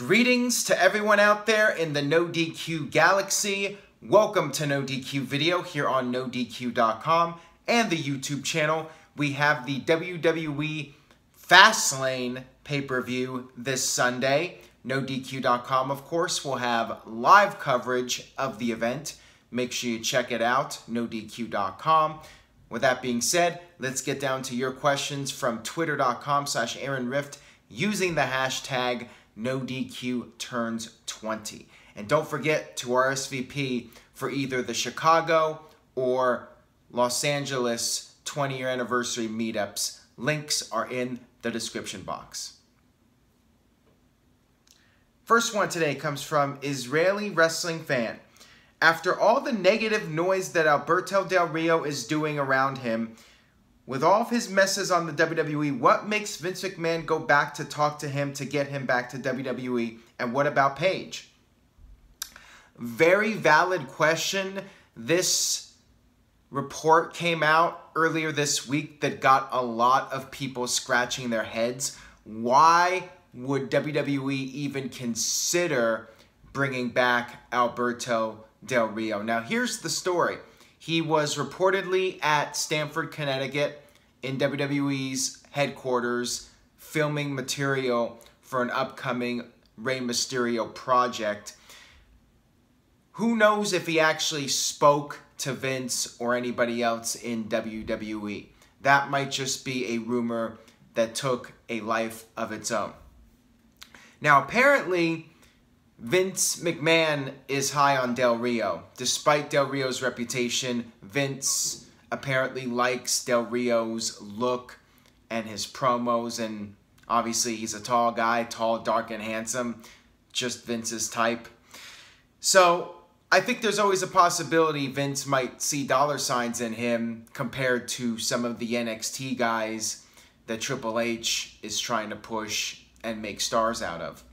Greetings to everyone out there in the NoDQ galaxy. Welcome to NoDQ video here on NoDQ.com and the YouTube channel. We have the WWE Fastlane pay-per-view this Sunday. NoDQ.com, of course, will have live coverage of the event. Make sure you check it out, NoDQ.com. With that being said, let's get down to your questions from Twitter.com/AaronRift using the hashtag NoDQTurns20. And don't forget to RSVP for either the Chicago or Los Angeles 20-year anniversary meetups. Links are in the description box. First one today comes from Israeli Wrestling Fan. After all the negative noise that Alberto Del Rio is doing around him, with all of his messes on the WWE, what makes Vince McMahon go back to talk to him to get him back to WWE? And what about Paige? Very valid question. This report came out earlier this week that got a lot of people scratching their heads. Why would WWE even consider bringing back Alberto Del Rio? Now, here's the story. He was reportedly at Stamford, Connecticut in WWE's headquarters filming material for an upcoming Rey Mysterio project. Who knows if he actually spoke to Vince or anybody else in WWE? That might just be a rumor that took a life of its own. Now, apparently, Vince McMahon is high on Del Rio. Despite Del Rio's reputation, Vince apparently likes Del Rio's look and his promos, and obviously he's a tall guy, tall, dark, and handsome, just Vince's type. So I think there's always a possibility Vince might see dollar signs in him compared to some of the NXT guys that Triple H is trying to push and make stars out of.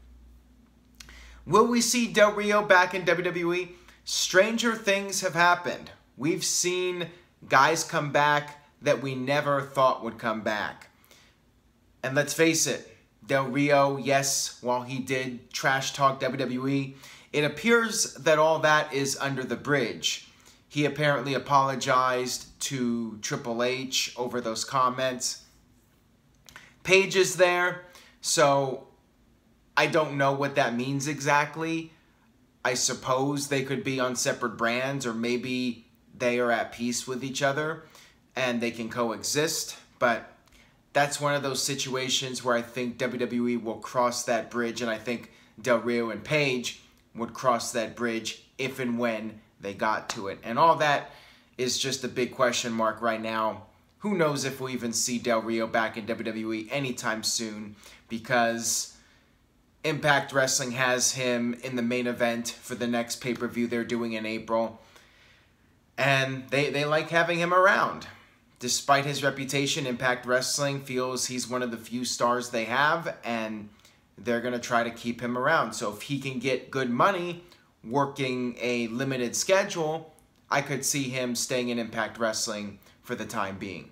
Will we see Del Rio back in WWE? Stranger things have happened. We've seen guys come back that we never thought would come back. And let's face it, Del Rio, yes, while he did trash talk WWE, it appears that all that is under the bridge. He apparently apologized to Triple H over those comments. Paige is there, so I don't know what that means exactly. I suppose they could be on separate brands, or maybe they are at peace with each other and they can coexist. But that's one of those situations where I think WWE will cross that bridge, and I think Del Rio and Paige would cross that bridge if and when they got to it. And all that is just a big question mark right now. Who knows if we'll even see Del Rio back in WWE anytime soon, because Impact Wrestling has him in the main event for the next pay-per-view they're doing in April. And they like having him around. Despite his reputation, Impact Wrestling feels he's one of the few stars they have, and they're going to try to keep him around. So if he can get good money working a limited schedule, I could see him staying in Impact Wrestling for the time being.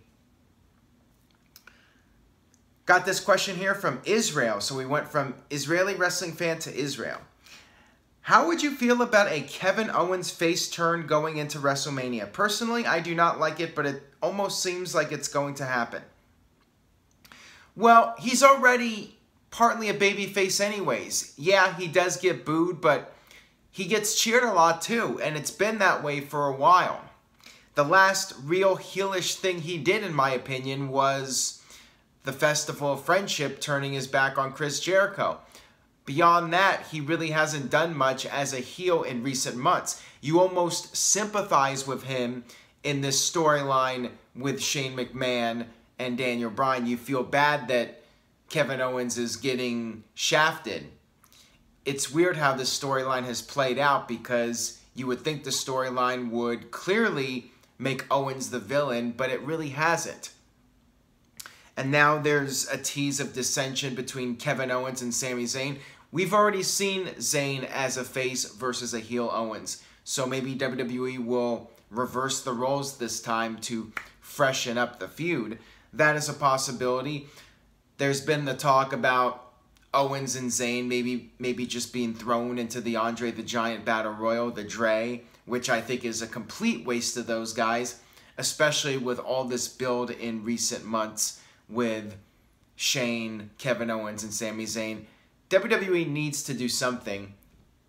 Got this question here from Israel. So we went from Israeli Wrestling Fan to Israel. How would you feel about a Kevin Owens face turn going into WrestleMania? Personally, I do not like it, but it almost seems like it's going to happen. Well, he's already partly a babyface anyways. Yeah, he does get booed, but he gets cheered a lot too, and it's been that way for a while. The last real heelish thing he did, in my opinion, was the Festival of Friendship, turning his back on Chris Jericho. Beyond that, he really hasn't done much as a heel in recent months. You almost sympathize with him in this storyline with Shane McMahon and Daniel Bryan. You feel bad that Kevin Owens is getting shafted. It's weird how this storyline has played out, because you would think the storyline would clearly make Owens the villain, but it really hasn't. And now there's a tease of dissension between Kevin Owens and Sami Zayn. We've already seen Zayn as a face versus a heel Owens. So maybe WWE will reverse the roles this time to freshen up the feud. That is a possibility. There's been the talk about Owens and Zayn maybe just being thrown into the Andre the Giant Battle Royal, the Dre, which I think is a complete waste of those guys, especially with all this build in recent months with Shane, Kevin Owens, and Sami Zayn. WWE needs to do something.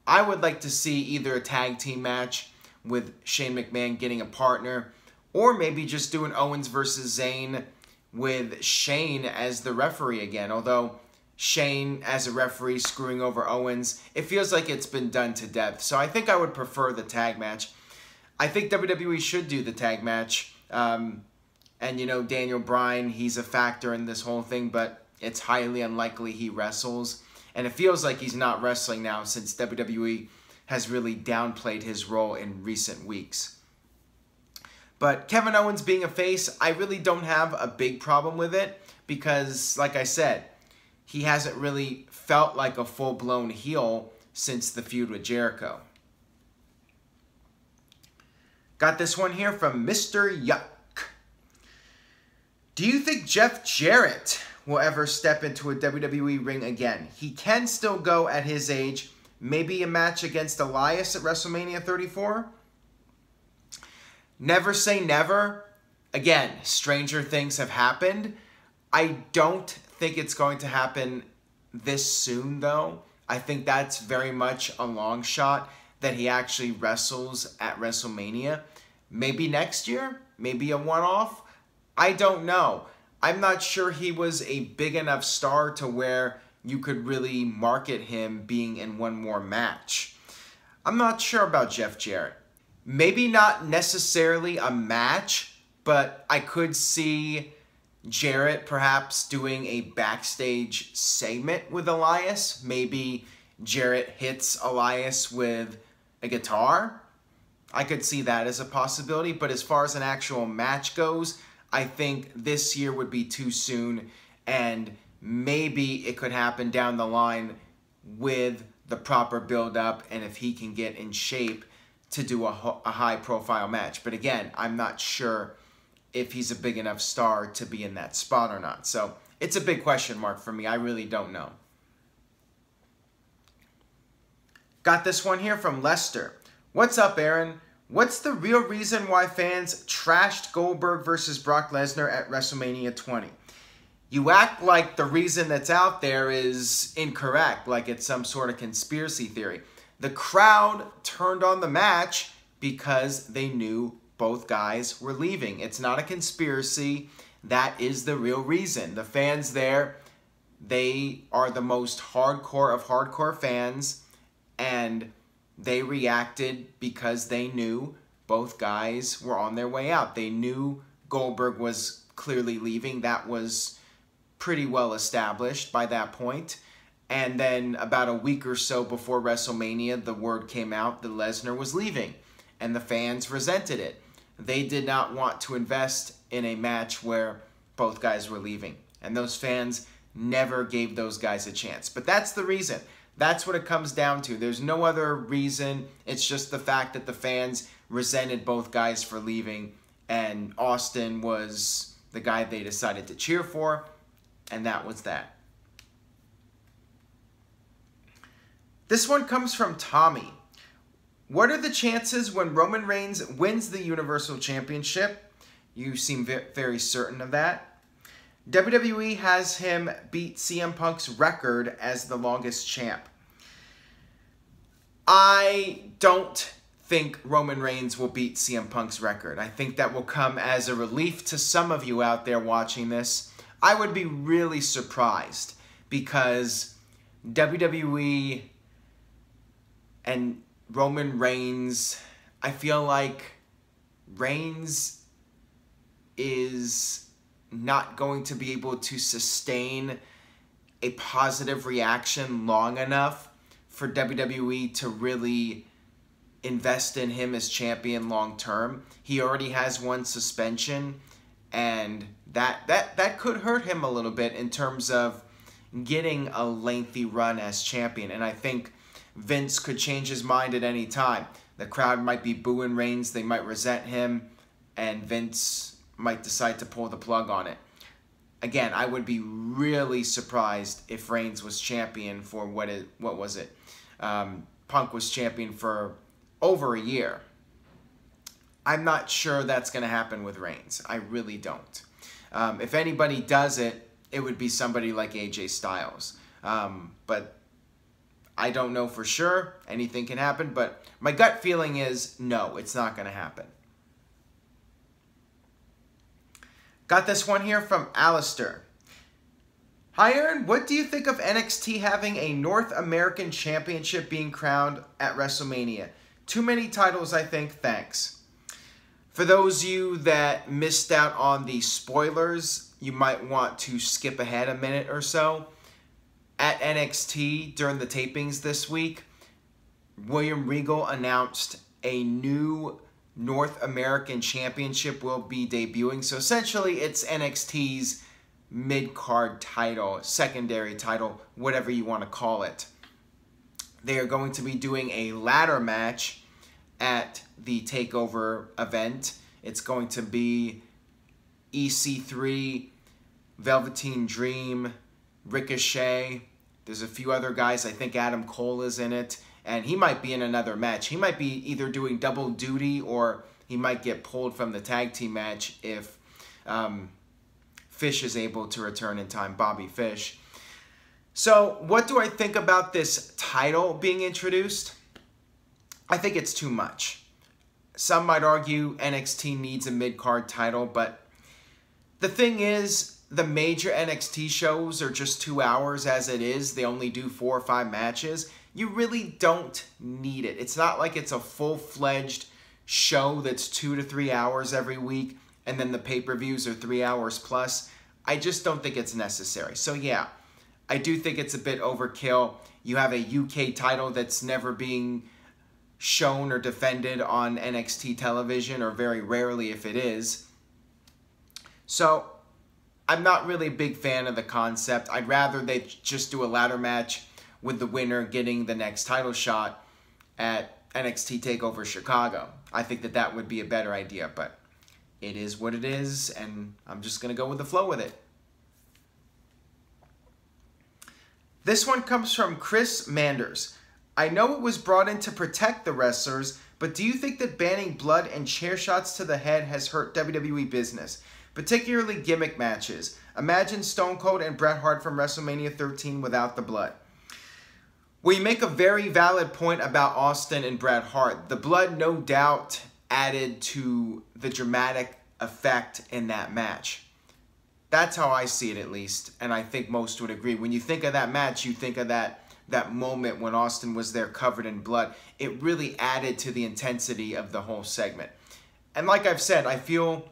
I would like to see either a tag team match with Shane McMahon getting a partner, or maybe just doing Owens versus Zayn with Shane as the referee again. Although Shane as a referee screwing over Owens, it feels like it's been done to death. So I think I would prefer the tag match. I think WWE should do the tag match. And you know, Daniel Bryan, he's a factor in this whole thing, but it's highly unlikely he wrestles. And it feels like he's not wrestling now since WWE has really downplayed his role in recent weeks. But Kevin Owens being a face, I really don't have a big problem with it because, like I said, he hasn't really felt like a full-blown heel since the feud with Jericho. Got this one here from Mr. Yuck. Do you think Jeff Jarrett will ever step into a WWE ring again? He can still go at his age. Maybe a match against Elias at WrestleMania 34? Never say never. Again, stranger things have happened. I don't think it's going to happen this soon, though. I think that's very much a long shot that he actually wrestles at WrestleMania. Maybe next year? Maybe a one-off? I don't know. I'm not sure he was a big enough star to where you could really market him being in one more match. I'm not sure about Jeff Jarrett. Maybe not necessarily a match, but I could see Jarrett perhaps doing a backstage segment with Elias. Maybe Jarrett hits Elias with a guitar. I could see that as a possibility, but as far as an actual match goes, I think this year would be too soon, and maybe it could happen down the line with the proper build-up and if he can get in shape to do a high-profile match. But again, I'm not sure if he's a big enough star to be in that spot or not. So it's a big question mark for me. I really don't know. Got this one here from Lester. What's up, Aaron? What's the real reason why fans trashed Goldberg versus Brock Lesnar at WrestleMania 20? You act like the reason that's out there is incorrect, like it's some sort of conspiracy theory. The crowd turned on the match because they knew both guys were leaving. It's not a conspiracy. That is the real reason. The fans there, they are the most hardcore of hardcore fans, and they reacted because they knew both guys were on their way out. They knew Goldberg was clearly leaving. That was pretty well established by that point. And then about a week or so before WrestleMania, the word came out that Lesnar was leaving, and the fans resented it. They did not want to invest in a match where both guys were leaving, and those fans never gave those guys a chance. But that's the reason. That's what it comes down to. There's no other reason. It's just the fact that the fans resented both guys for leaving, and Austin was the guy they decided to cheer for, and that was that. This one comes from Tommy. What are the chances when Roman Reigns wins the Universal Championship? You seem very certain of that. WWE has him beat CM Punk's record as the longest champ. I don't think Roman Reigns will beat CM Punk's record. I think that will come as a relief to some of you out there watching this. I would be really surprised because WWE and Roman Reigns, I feel like Reigns is not going to be able to sustain a positive reaction long enough for WWE to really invest in him as champion long term. He already has one suspension, and that could hurt him a little bit in terms of getting a lengthy run as champion. And I think Vince could change his mind at any time. The crowd might be booing Reigns, they might resent him, and Vince might decide to pull the plug on it. again, I would be really surprised if Reigns was champion for what was it? Punk was champion for over a year. I'm not sure that's going to happen with Reigns. I really don't. If anybody does it, it would be somebody like AJ Styles. But I don't know for sure. Anything can happen. But my gut feeling is no, it's not going to happen. Got this one here from Alistair. Hi, Aaron. What do you think of NXT having a North American Championship being crowned at WrestleMania? Too many titles, I think. Thanks. For those of you that missed out on the spoilers, you might want to skip ahead a minute or so. At NXT, during the tapings this week, William Regal announced a new North American Championship will be debuting. So essentially, it's NXT's mid-card title, secondary title, whatever you want to call it. They are going to be doing a ladder match at the TakeOver event. It's going to be EC3, Velveteen Dream, Ricochet. There's a few other guys. I think Adam Cole is in it. And he might be in another match. He might be either doing double duty or he might get pulled from the tag team match if Fish is able to return in time, Bobby Fish. So what do I think about this title being introduced? I think it's too much. Some might argue NXT needs a mid-card title, but the thing is, the major NXT shows are just 2 hours as it is. They only do 4 or 5 matches. You really don't need it. It's not like it's a full-fledged show that's 2 to 3 hours every week, and then the pay-per-views are 3 hours plus. I just don't think it's necessary. So yeah, I do think it's a bit overkill. You have a UK title that's never being shown or defended on NXT television, or very rarely if it is. So I'm not really a big fan of the concept. I'd rather they just do a ladder match with the winner getting the next title shot at NXT TakeOver Chicago. I think that that would be a better idea, but it is what it is, and I'm just going to go with the flow with it. This one comes from Chris Manders. I know it was brought in to protect the wrestlers, but do you think that banning blood and chair shots to the head has hurt WWE business, particularly gimmick matches? Imagine Stone Cold and Bret Hart from WrestleMania 13 without the blood. Well, you make a very valid point about Austin and Bret Hart. The blood, no doubt, added to the dramatic effect in that match. That's how I see it, at least, and I think most would agree. When you think of that match, you think of that moment when Austin was there covered in blood. It really added to the intensity of the whole segment. And like I've said, I feel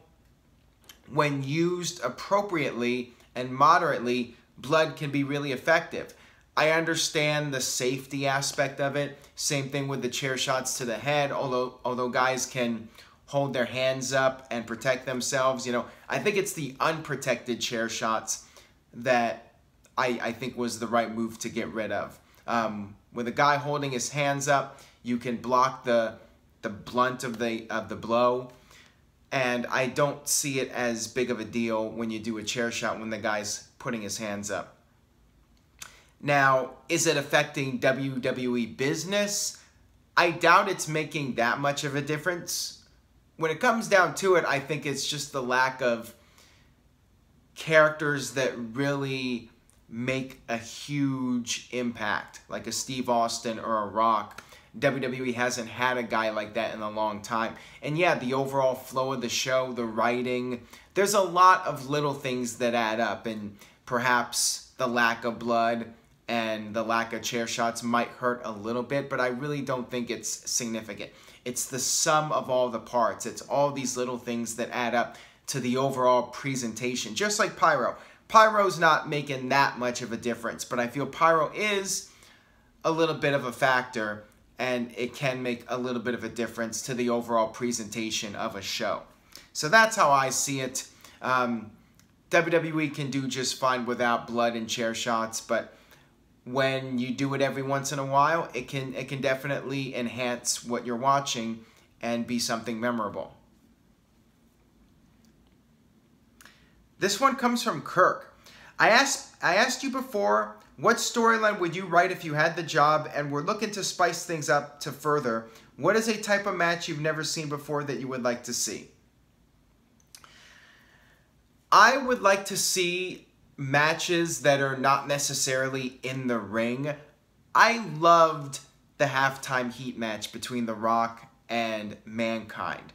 when used appropriately and moderately, blood can be really effective. I understand the safety aspect of it. Same thing with the chair shots to the head, although guys can hold their hands up and protect themselves. You know, I think it's the unprotected chair shots that I think was the right move to get rid of. With a guy holding his hands up, you can block the blunt of the blow. And I don't see it as big of a deal when you do a chair shot when the guy's putting his hands up. Now, is it affecting WWE business? I doubt it's making that much of a difference. When it comes down to it, I think it's just the lack of characters that really make a huge impact, like a Steve Austin or a Rock. WWE hasn't had a guy like that in a long time. And yeah, the overall flow of the show, the writing, there's a lot of little things that add up, and perhaps the lack of blood and the lack of chair shots might hurt a little bit, but I really don't think it's significant. It's the sum of all the parts. It's all these little things that add up to the overall presentation. Just like Pyro. Pyro's not making that much of a difference, but I feel Pyro is a little bit of a factor, and it can make a little bit of a difference to the overall presentation of a show. So that's how I see it. WWE can do just fine without blood and chair shots, but when you do it every once in a while, it can definitely enhance what you're watching and be something memorable. This one comes from Kirk. I asked you before, what storyline would you write if you had the job, and we're looking to spice things up to further. What is a type of match you've never seen before that you would like to see? I would like to see matches that are not necessarily in the ring. I loved the halftime heat match between The Rock and Mankind,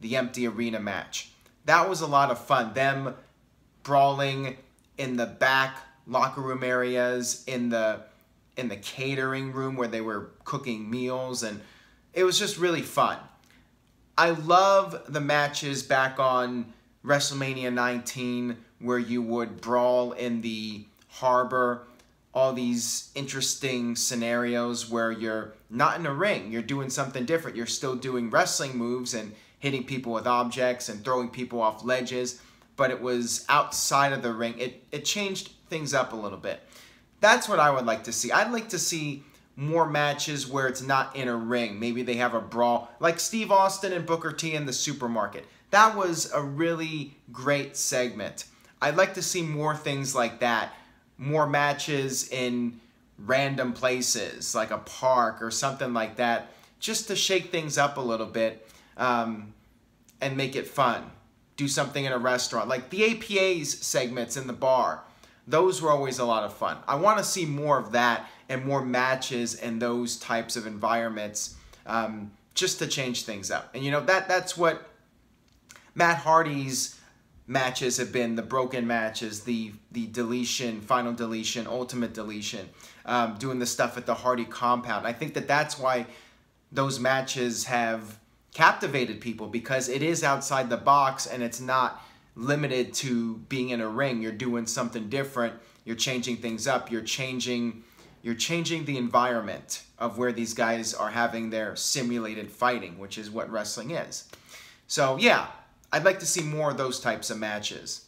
the empty arena match. That was a lot of fun. Them brawling in the back locker room areas, in the catering room where they were cooking meals, and it was just really fun. I love the matches back on WrestleMania 19 where you would brawl in the harbor, all these interesting scenarios where you're not in a ring, you're doing something different. You're still doing wrestling moves and hitting people with objects and throwing people off ledges, but it was outside of the ring. It changed things up a little bit. That's what I would like to see. I'd like to see more matches where it's not in a ring. Maybe they have a brawl, like Steve Austin and Booker T in the supermarket. That was a really great segment. I'd like to see more things like that. More matches in random places, like a park or something like that, just to shake things up a little bit and make it fun. Do something in a restaurant, like the APA's segments in the bar. Those were always a lot of fun. I want to see more of that and more matches in those types of environments just to change things up. And you know, that's what Matt Hardy's matches have been, the broken matches, the deletion, final deletion, ultimate deletion, doing the stuff at the Hardy compound. I think that's why those matches have captivated people, because it is outside the box and it's not limited to being in a ring. You're doing something different. You're changing things up. You're changing the environment of where these guys are having their simulated fighting, which is what wrestling is. So yeah, I'd like to see more of those types of matches.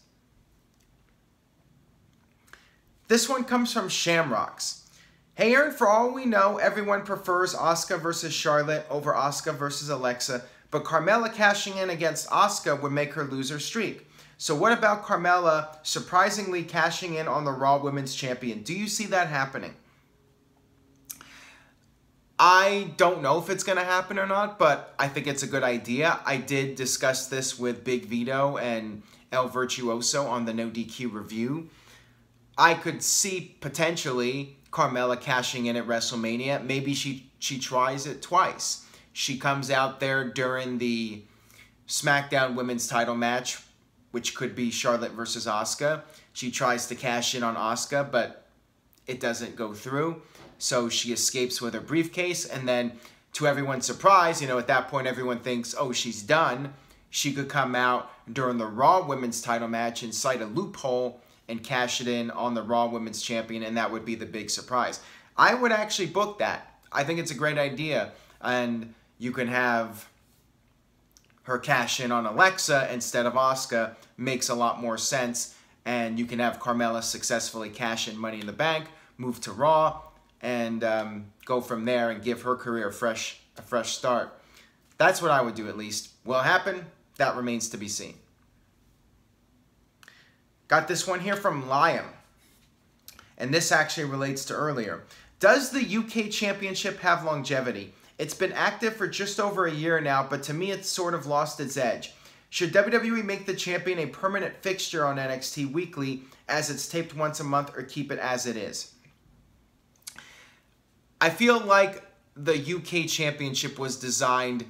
This one comes from Shamrocks. Hey Aaron, for all we know, everyone prefers Asuka versus Charlotte over Asuka versus Alexa, but Carmella cashing in against Asuka would make her lose her streak. So what about Carmella surprisingly cashing in on the Raw Women's Champion? Do you see that happening? I don't know if it's going to happen or not, but I think it's a good idea. I did discuss this with Big Vito and El Virtuoso on the NoDQ review. I could see potentially Carmella cashing in at WrestleMania. Maybe she tries it twice. She comes out there during the SmackDown Women's title match, which could be Charlotte versus Asuka. She tries to cash in on Asuka, but it doesn't go through. So she escapes with her briefcase, and then to everyone's surprise, you know, at that point everyone thinks, oh, she's done. She could come out during the Raw Women's title match and cite a loophole and cash it in on the Raw Women's Champion, and that would be the big surprise. I would actually book that. I think it's a great idea, and you can have her cash in on Alexa instead of Asuka. Makes a lot more sense, and you can have Carmella successfully cash in Money in the Bank, move to Raw, and go from there and give her career a fresh start. That's what I would do, at least. Will it happen? That remains to be seen. Got this one here from Liam, and this actually relates to earlier. Does the UK Championship have longevity? It's been active for just over a year now, but to me it's sort of lost its edge. Should WWE make the champion a permanent fixture on NXT Weekly as it's taped once a month, or keep it as it is? I feel like the UK Championship was designed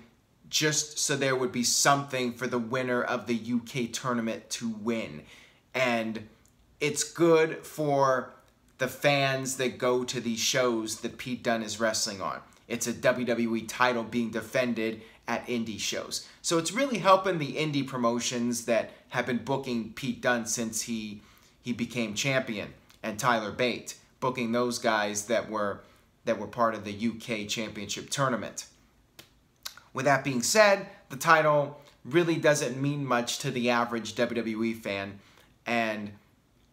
just so there would be something for the winner of the UK tournament to win. And it's good for the fans that go to these shows that Pete Dunne is wrestling on. It's a WWE title being defended at indie shows. So it's really helping the indie promotions that have been booking Pete Dunne since he became champion, and Tyler Bate, booking those guys that were part of the UK Championship tournament. With that being said, the title really doesn't mean much to the average WWE fan, and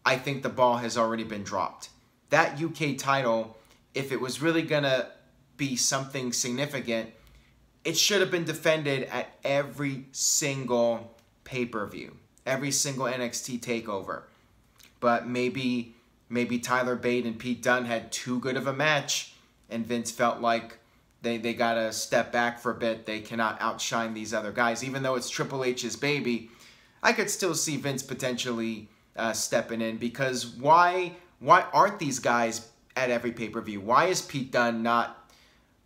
I think the ball has already been dropped. That UK title, if it was really going to be something significant, it should have been defended at every single pay-per-view. every single NXT takeover. But maybe Tyler Bate and Pete Dunne had too good of a match, and Vince felt like they got to step back for a bit. They cannot outshine these other guys. Even though it's Triple H's baby, I could still see Vince potentially stepping in, because why aren't these guys at every pay-per-view? Why is Pete Dunne not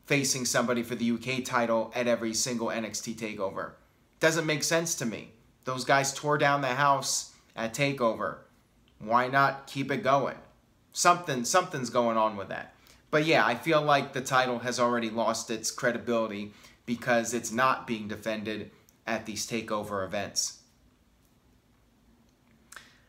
facing somebody for the UK title at every single NXT takeover? Doesn't make sense to me. Those guys tore down the house at TakeOver. Why not keep it going? Something's going on with that. But yeah, I feel like the title has already lost its credibility because it's not being defended at these TakeOver events.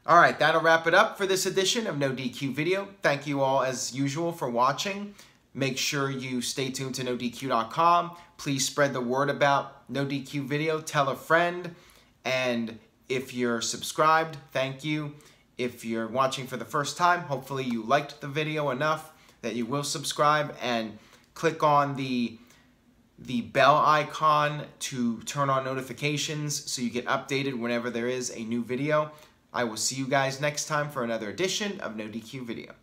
Alright, that'll wrap it up for this edition of NoDQ Video. Thank you all as usual for watching. Make sure you stay tuned to NoDQ.com. Please spread the word about NoDQ Video. Tell a friend. And if you're subscribed, thank you. If you're watching for the first time, hopefully you liked the video enough that you will subscribe and click on the bell icon to turn on notifications so you get updated whenever there is a new video. I will see you guys next time for another edition of NoDQ Video.